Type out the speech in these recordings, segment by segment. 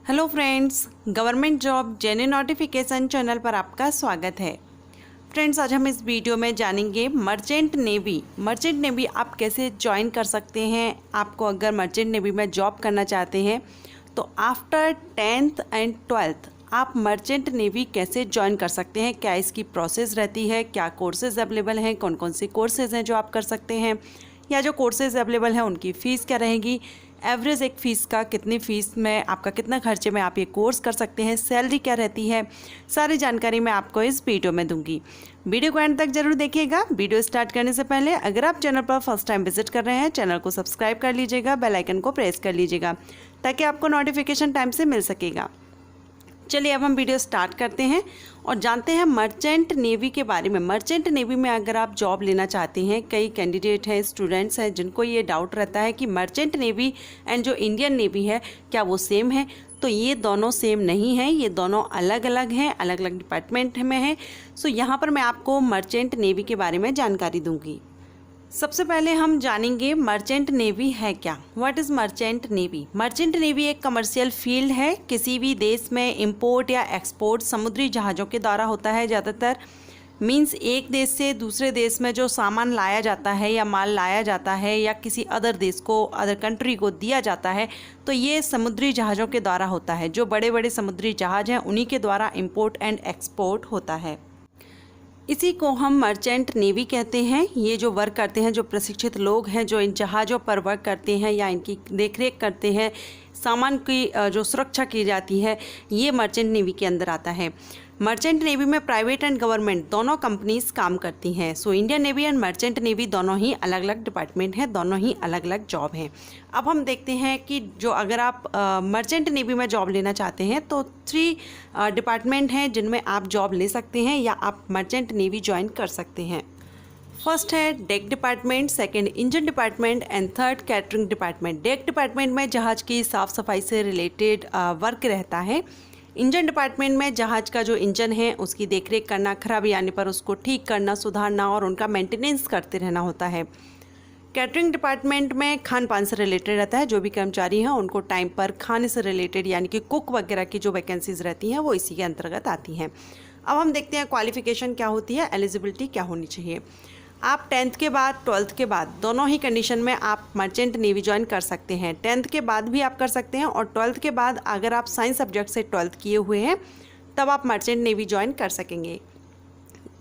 Hello friends, government job genuine notification channel पर आपका स्वागत है। फ्रेंड्स, आज हम इस वीडियो में जानेंगे मर्चेंट नेवी आप कैसे ज्वाइन कर सकते हैं। आपको अगर मर्चेंट नेवी में जॉब करना चाहते हैं तो आफ्टर 10th एंड 12th आप मर्चेंट नेवी कैसे ज्वाइन कर सकते हैं, क्या इसकी प्रोसेस रहती है, क्या कोर्सेज अवेलेबल हैं, कौन कौन से कोर्सेज हैं जो आप कर सकते हैं, या जो कोर्सेज अवेलेबल हैं उनकी फ़ीस क्या रहेगी, एवरेज एक फ़ीस का कितनी फ़ीस में आपका कितना खर्चे में आप ये कोर्स कर सकते हैं, सैलरी क्या रहती है, सारी जानकारी मैं आपको इस वीडियो में दूंगी। वीडियो को एंड तक जरूर देखिएगा। वीडियो स्टार्ट करने से पहले अगर आप चैनल पर फर्स्ट टाइम विजिट कर रहे हैं, चैनल को सब्सक्राइब कर लीजिएगा, बेल आइकन को प्रेस कर लीजिएगा ताकि आपको नोटिफिकेशन टाइम से मिल सकेगा। चलिए अब हम वीडियो स्टार्ट करते हैं और जानते हैं मर्चेंट नेवी के बारे में। मर्चेंट नेवी में अगर आप जॉब लेना चाहते हैं, कई कैंडिडेट हैं, स्टूडेंट्स हैं जिनको ये डाउट रहता है कि मर्चेंट नेवी एंड जो इंडियन नेवी है क्या वो सेम है। तो ये दोनों सेम नहीं है, ये दोनों अलग अलग हैं, अलग अलग डिपार्टमेंट में हैं। सो यहाँ पर मैं आपको मर्चेंट नेवी के बारे में जानकारी दूँगी। सबसे पहले हम जानेंगे मर्चेंट नेवी है क्या। What is merchant navy? Merchant navy एक कमर्शियल फील्ड है। किसी भी देश में इंपोर्ट या एक्सपोर्ट समुद्री जहाज़ों के द्वारा होता है ज़्यादातर। मींस एक देश से दूसरे देश में जो सामान लाया जाता है या माल लाया जाता है या किसी अदर देश को, अदर कंट्री को दिया जाता है, तो ये समुद्री जहाज़ों के द्वारा होता है। जो बड़े बड़े समुद्री जहाज़ हैं उन्हीं के द्वारा इंपोर्ट एंड एक्सपोर्ट होता है। इसी को हम मर्चेंट नेवी कहते हैं। ये जो वर्क करते हैं, जो प्रशिक्षित लोग हैं जो इन जहाज़ों पर वर्क करते हैं या इनकी देखरेख करते हैं, सामान की जो सुरक्षा की जाती है, ये मर्चेंट नेवी के अंदर आता है। मर्चेंट नेवी में प्राइवेट एंड गवर्नमेंट दोनों कंपनीज काम करती हैं। So Indian navy and merchant navy दोनों ही अलग अलग डिपार्टमेंट हैं, दोनों ही अलग अलग जॉब हैं। अब हम देखते हैं कि जो अगर आप मर्चेंट नेवी में जॉब लेना चाहते हैं तो 3 डिपार्टमेंट हैं जिनमें आप जॉब ले सकते हैं या आप मर्चेंट नेवी ज्वाइन कर सकते हैं। फर्स्ट है deck department, second engine department and third catering department. Deck department में जहाज़ की साफ़ सफाई से रिलेटेड वर्क रहता है। इंजन डिपार्टमेंट में जहाज़ का जो इंजन है उसकी देखरेख करना, खराबी आने पर उसको ठीक करना, सुधारना और उनका मेंटेनेंस करते रहना होता है। कैटरिंग डिपार्टमेंट में खान पान से रिलेटेड रहता है। जो भी कर्मचारी हैं उनको टाइम पर खाने से रिलेटेड यानी कि कुक वगैरह की जो वैकेंसीज रहती हैं वो इसी के अंतर्गत आती हैं। अब हम देखते हैं क्वालिफिकेशन क्या होती है, एलिजिबिलिटी क्या होनी चाहिए। आप 10th के बाद 12th के बाद दोनों ही कंडीशन में आप मर्चेंट नेवी ज्वाइन कर सकते हैं। 10th के बाद भी आप कर सकते हैं और 12th के बाद अगर आप साइंस सब्जेक्ट से 12th किए हुए हैं तब आप मर्चेंट नेवी ज्वाइन कर सकेंगे।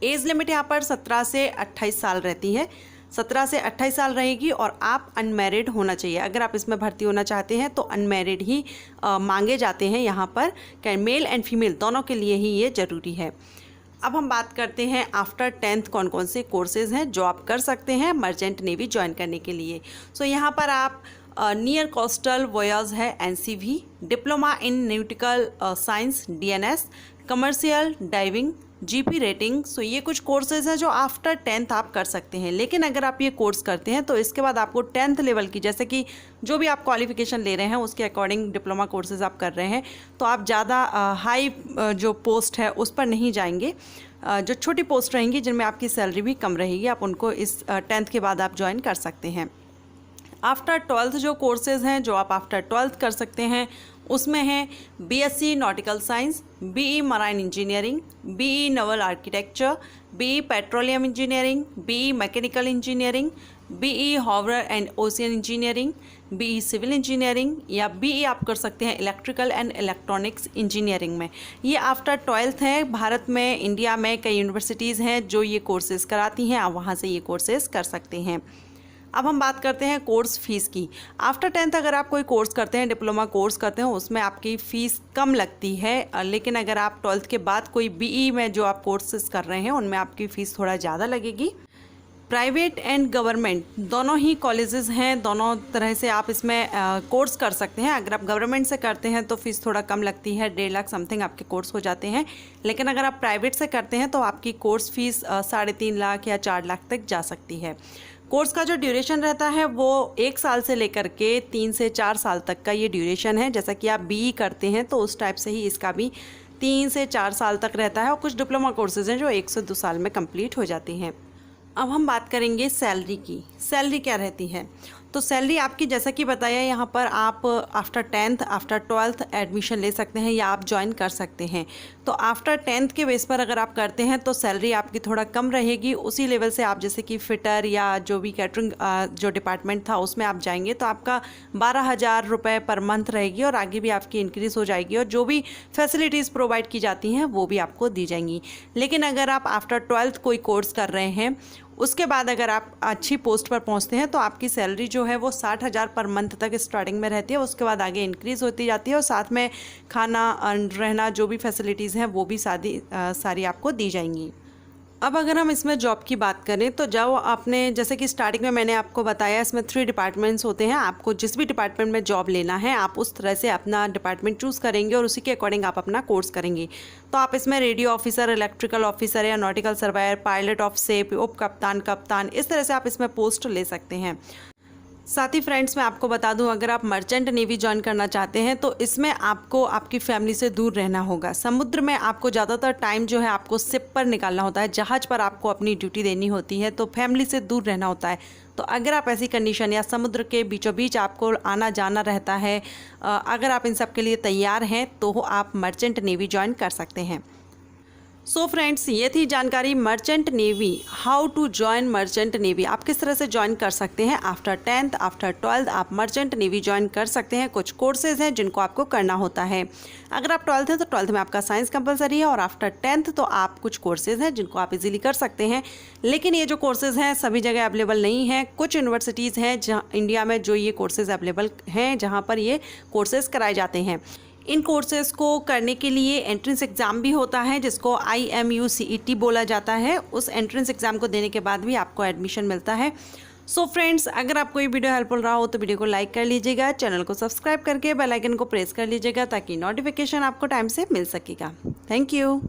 एज लिमिट यहाँ पर 17 से 28 साल रहती है। 17 से 28 साल रहेगी और आप अनमैरिड होना चाहिए। अगर आप इसमें भर्ती होना चाहते हैं तो अनमैरिड ही मांगे जाते हैं यहाँ पर। मेल एंड फीमेल दोनों के लिए ही ये ज़रूरी है। अब हम बात करते हैं आफ्टर 10th कौन कौन से कोर्सेज हैं जो आप कर सकते हैं मर्चेंट नेवी ज्वाइन करने के लिए। सो यहाँ पर आप नियर कोस्टल वॉयज है NCV, diploma in nautical science DNS, commercial diving, GP rating. So ये कुछ कोर्सेज हैं जो आफ्टर 10th आप कर सकते हैं। लेकिन अगर आप ये कोर्स करते हैं तो इसके बाद आपको 10th लेवल की, जैसे कि जो भी आप क्वालिफिकेशन ले रहे हैं उसके अकॉर्डिंग डिप्लोमा कोर्सेज आप कर रहे हैं, तो आप ज़्यादा हाई जो पोस्ट है उस पर नहीं जाएंगे। जो छोटी पोस्ट रहेंगी जिनमें आपकी सैलरी भी कम रहेगी, आप उनको इस 10th के बाद आप ज्वाइन कर सकते हैं। आफ्टर 12th जो कोर्सेज़ हैं जो आप आफ्टर 12th कर सकते हैं उसमें है BSc nautical science, BE marine engineering, BE naval architecture, BE petroleum engineering, BE mechanical engineering, BE harbour and ocean engineering, BE civil engineering, या BE आप कर सकते हैं इलेक्ट्रिकल एंड इलेक्ट्रॉनिक्स इंजीनियरिंग में। ये आफ्टर 12th है। भारत में, इंडिया में कई यूनिवर्सिटीज़ हैं जो ये कोर्सेज़ कराती हैं, आप वहाँ से ये कोर्सेज़ कर सकते हैं। अब हम बात करते हैं कोर्स फीस की। आफ्टर 10th अगर आप कोई कोर्स करते हैं, डिप्लोमा कोर्स करते हैं, उसमें आपकी फ़ीस कम लगती है। लेकिन अगर आप 12th के बाद कोई BE में जो आप कोर्सेज कर रहे हैं उनमें आपकी फ़ीस थोड़ा ज़्यादा लगेगी। प्राइवेट एंड गवर्नमेंट दोनों ही कॉलेजेस हैं, दोनों तरह से आप इसमें कोर्स कर सकते हैं। अगर आप गवर्नमेंट से करते हैं तो फ़ीस थोड़ा कम लगती है, 1.5 लाख समथिंग आपके कोर्स हो जाते हैं। लेकिन अगर आप प्राइवेट से करते हैं तो आपकी कोर्स फीस 3.5 लाख या 4 लाख तक जा सकती है। कोर्स का जो ड्यूरेशन रहता है वो 1 साल से लेकर के 3 से 4 साल तक का ये ड्यूरेशन है। जैसा कि आप BE करते हैं तो उस टाइप से ही इसका भी 3 से 4 साल तक रहता है। और कुछ डिप्लोमा कोर्सेज हैं जो 1 से 2 साल में कंप्लीट हो जाती हैं। अब हम बात करेंगे सैलरी की। सैलरी क्या रहती है? तो सैलरी आपकी जैसा कि बताया यहाँ पर आप after 10th after 12th admission ले सकते हैं या आप ज्वाइन कर सकते हैं। तो आफ्टर 10th के बेस पर अगर आप करते हैं तो सैलरी आपकी थोड़ा कम रहेगी। उसी लेवल से आप जैसे कि फिटर या जो भी कैटरिंग जो डिपार्टमेंट था उसमें आप जाएंगे तो आपका 12,000 रुपये पर मंथ रहेगी और आगे भी आपकी इंक्रीज़ हो जाएगी और जो भी फैसिलिटीज़ प्रोवाइड की जाती हैं वो भी आपको दी जाएंगी। लेकिन अगर आप आफ्टर 12th कोई कोर्स कर रहे हैं उसके बाद अगर आप अच्छी पोस्ट पर पहुंचते हैं तो आपकी सैलरी जो है वो 60,000 पर मंथ तक स्टार्टिंग में रहती है। उसके बाद आगे इंक्रीज़ होती जाती है और साथ में खाना रहना जो भी फैसिलिटीज़ हैं वो भी सारी आपको दी जाएंगी। अब अगर हम इसमें जॉब की बात करें तो जब आपने जैसे कि स्टार्टिंग में मैंने आपको बताया इसमें 3 डिपार्टमेंट्स होते हैं। आपको जिस भी डिपार्टमेंट में जॉब लेना है आप उस तरह से अपना डिपार्टमेंट चूज़ करेंगे और उसी के अकॉर्डिंग आप अपना कोर्स करेंगे। तो आप इसमें रेडियो ऑफिसर, इलेक्ट्रिकल ऑफिसर या nautical surveyor, pilot of ship, उप कप्तान, कप्तान, इस तरह से आप इसमें पोस्ट ले सकते हैं। साथ ही फ्रेंड्स मैं आपको बता दूं अगर आप मर्चेंट नेवी ज्वाइन करना चाहते हैं तो इसमें आपको आपकी फैमिली से दूर रहना होगा। समुद्र में आपको ज़्यादातर टाइम जो है आपको शिप पर निकालना होता है, जहाज़ पर आपको अपनी ड्यूटी देनी होती है, तो फैमिली से दूर रहना होता है। तो अगर आप ऐसी कंडीशन या समुद्र के बीचों बीच आपको आना जाना रहता है, अगर आप इन सब के लिए तैयार हैं तो आप मर्चेंट नेवी ज्वाइन कर सकते हैं। सो फ्रेंड्स ये थी जानकारी merchant navy, how to join merchant navy. आप किस तरह से ज्वाइन कर सकते हैं आफ्टर 10th आफ्टर 12th आप मर्चेंट नेवी ज्वाइन कर सकते हैं। कुछ कोर्सेज हैं जिनको आपको करना होता है। अगर आप 12th हैं तो 12th में आपका साइंस कंपलसरी है और आफ्टर 10th तो आप कुछ कोर्सेज हैं जिनको आप इजीली कर सकते हैं। लेकिन ये जो कोर्सेज हैं सभी जगह अवेलेबल नहीं हैं। कुछ यूनिवर्सिटीज़ हैं जहाँ इंडिया में जो ये कोर्सेज अवेलेबल हैं जहाँ पर ये कोर्सेज कराए जाते हैं। इन कोर्सेज़ को करने के लिए एंट्रेंस एग्ज़ाम भी होता है जिसको IMU-CET बोला जाता है। उस एंट्रेंस एग्ज़ाम को देने के बाद भी आपको एडमिशन मिलता है। सो फ्रेंड्स अगर आपको ये वीडियो हेल्पफुल रहा हो तो वीडियो को लाइक कर लीजिएगा, चैनल को सब्सक्राइब करके बेल आइकन को प्रेस कर लीजिएगा ताकि नोटिफिकेशन आपको टाइम से मिल सकेगा। Thank you.